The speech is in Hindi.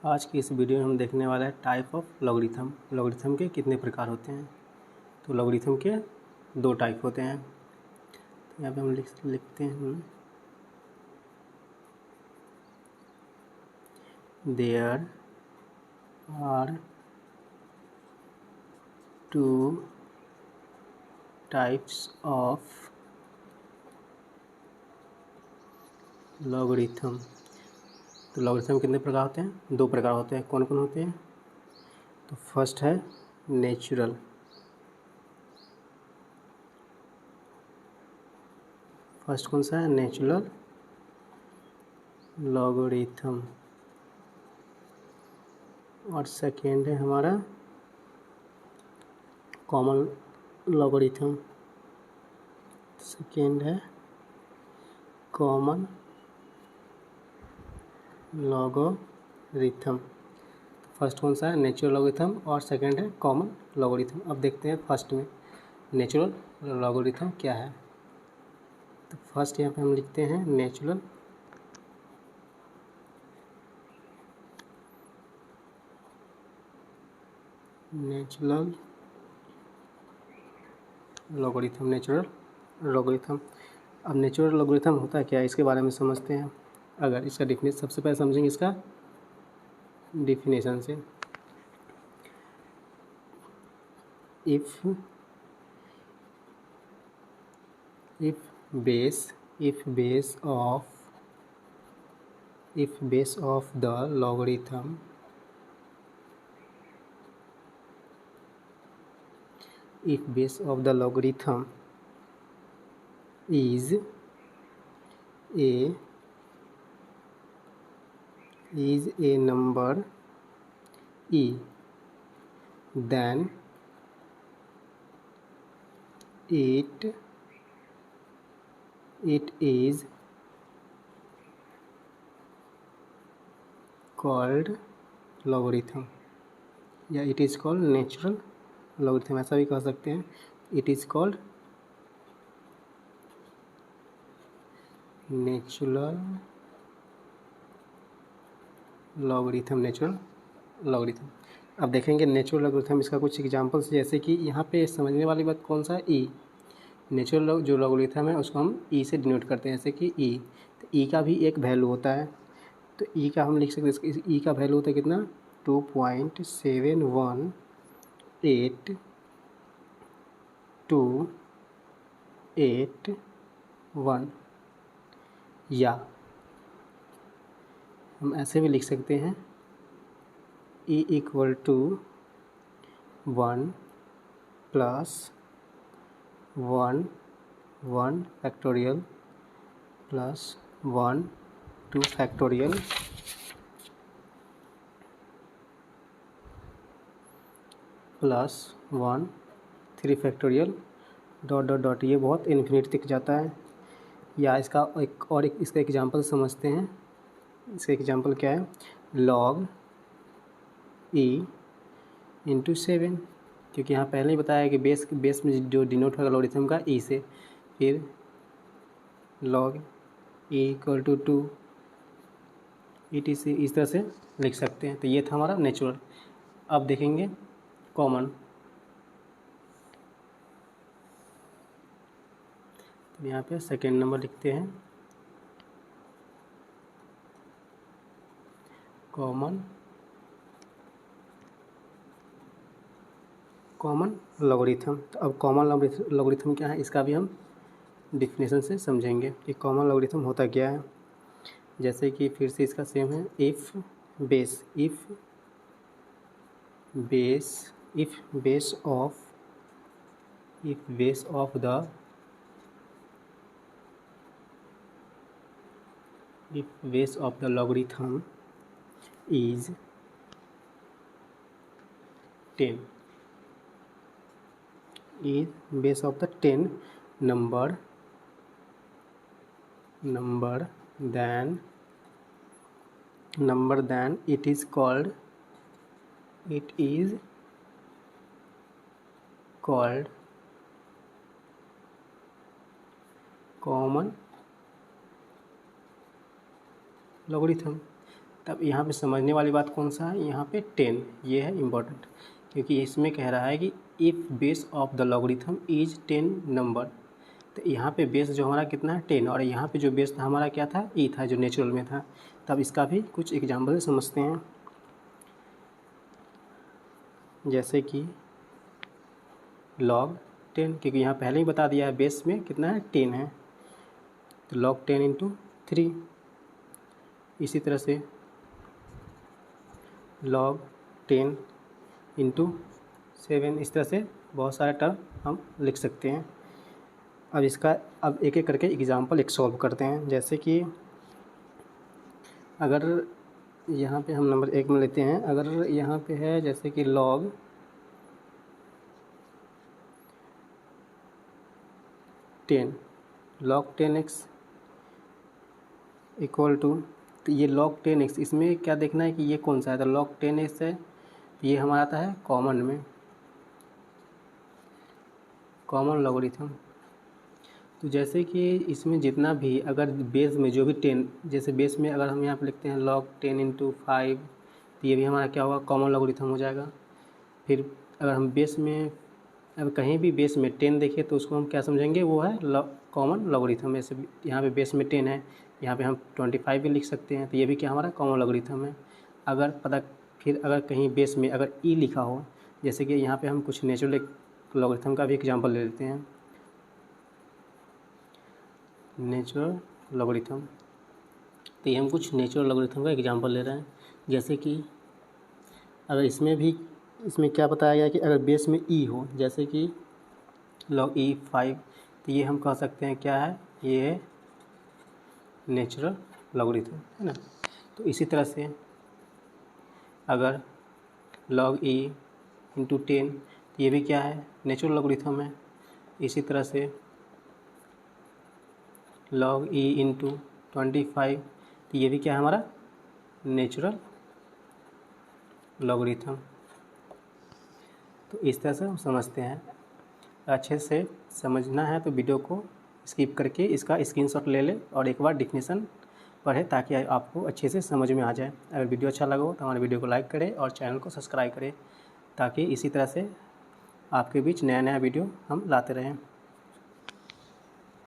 आज की इस वीडियो में हम देखने वाले हैं टाइप ऑफ लॉगरिथम। लॉगरिथम के कितने प्रकार होते हैं। तो लॉगरिथम के दो टाइप होते हैं। तो यहाँ पे हम लिखते हैं there are two types of logarithm. तो लॉगरिथम कितने प्रकार होते हैं? दो प्रकार होते हैं। कौन कौन होते हैं? तो फर्स्ट है नेचुरल। फर्स्ट कौन सा है? Natural logarithm. और सेकेंड है हमारा कॉमन लॉगरिथम। सेकेंड है कॉमन लॉगरिथम। फर्स्ट कौन सा है? नेचुरल लॉगरिथम और सेकेंड है कॉमन लॉगरिथम। अब देखते हैं फर्स्ट में नेचुरल लॉगरिथम क्या है। तो फर्स्ट यहाँ पे हम लिखते हैं नेचुरल लॉगरिथम। Natural logarithm. अब नेचुरल लॉगरिथम होता है क्या, इसके बारे में समझते हैं। अगर इसका डिफिनेशन सबसे पहले समझेंगे इसका डिफिनेशन से। If base of the logarithm is a number e, then it is called logarithm, या it is called natural logarithm, ऐसा भी कह सकते हैं। It is called natural logarithm. Natural logarithm. अब देखेंगे नेचुरल लॉगरिथम, इसका कुछ एग्जांपल्स, जैसे कि यहाँ पे समझने वाली बात कौन सा है? ई। नेचुरल जो लॉगरिथम है उसको हम ई से डिनोट करते हैं, जैसे कि ई। तो ई का भी एक वैल्यू होता है। तो ई का हम लिख सकते हैं, ई का वैल्यू होता है कितना? 2.71821। या हम ऐसे भी लिख सकते हैं e equal to 1 + 1 1 factorial plus 1 2 factorial plus 1 3 factorial dot dot dot. ये बहुत इन्फिनिटी तक जाता है। या इसका इसका एग्जांपल समझते हैं। इसका एग्जांपल क्या है? log e × 7, क्योंकि यहाँ पहले ही बताया है कि बेस में जो डिनोट होगा लॉगरिथम का ई से। फिर log e equal to 2 ETC, इस तरह से लिख सकते हैं। तो ये था हमारा नेचुरल। अब देखेंगे कॉमन। तो यहाँ पे सेकेंड नंबर लिखते हैं कॉमन लॉगरिथम। तो अब कॉमन लॉगरिथम क्या है, इसका भी हम डिफिनेशन से समझेंगे कि कॉमन लॉगरिथम होता क्या है। जैसे कि फिर से इसका सेम है, if base of the logarithm is 10, is base of the 10 number then it is called common logarithm. तब यहाँ पे समझने वाली बात कौन सा है, यहाँ पे 10, ये है इम्पोर्टेंट, क्योंकि इसमें कह रहा है कि if base of the logarithm is 10 number. तो यहाँ पे बेस जो हमारा कितना है 10, और यहाँ पे जो बेस था हमारा क्या था, ई था, जो नेचुरल में था। तब इसका भी कुछ एग्जाम्पल समझते हैं, जैसे कि log 10, क्योंकि यहाँ पहले ही बता दिया है बेस में कितना है 10 है, तो log 10 इंटू 3। इसी तरह से log 10 इंटू 7, इस तरह से बहुत सारे टर्म हम लिख सकते हैं। अब एक एक करके एग्जाम्पल एक सॉल्व करते हैं। जैसे कि अगर यहाँ पे हम नंबर 1 में लेते हैं, अगर यहाँ पे है जैसे कि log 10x इक्वल टू, तो ये log 10x, इसमें क्या देखना है कि ये कौन सा है, तो log 10x है, ये हमारा आता है कॉमन में, कॉमन लॉगरिथम। तो जैसे कि इसमें जितना भी अगर बेस में जो भी 10, जैसे बेस में अगर हम यहाँ पे लिखते हैं log 10 इंटू 5, तो ये भी हमारा क्या होगा, कॉमन लॉगरिथम हो जाएगा। फिर अगर हम बेस में, अब कहीं भी बेस में 10 देखें तो उसको हम क्या समझेंगे, वो है कॉमन लॉगरिथम। जैसे यहाँ पे बेस में 10 है, यहाँ पे हम 25 भी लिख सकते हैं, तो ये भी क्या हमारा कॉमन लॉगरिथम है। फिर अगर कहीं बेस में अगर ई लिखा हो, जैसे कि यहाँ पे हम कुछ नेचुरल लॉगरिथम का भी एग्जांपल ले लेते हैं, नेचुरल लॉगरिथम। तो ये हम कुछ नेचुरल लॉगरिथम का एग्जांपल ले रहे हैं। जैसे कि अगर इसमें क्या बताया गया कि अगर बेस में ई हो, जैसे कि log e 5, तो ये हम कह सकते हैं क्या है, ये है नेचुरल लॉगरिथम, है ना। तो इसी तरह से अगर log e इंटू 10, तो ये भी क्या है, नेचुरल लॉगरिथम है। इसी तरह से log e इंटू 25, तो ये भी क्या है हमारा, नेचुरल लॉगरिथम। तो इस तरह से हम समझते हैं। अच्छे से समझना है तो वीडियो को स्किप करके इसका स्क्रीनशॉट ले ले और एक बार डेफिनेशन पढ़े, ताकि आपको अच्छे से समझ में आ जाए। अगर वीडियो अच्छा लगा हो तो हमारे वीडियो को लाइक करें और चैनल को सब्सक्राइब करें, ताकि इसी तरह से आपके बीच नया नया वीडियो हम लाते रहें।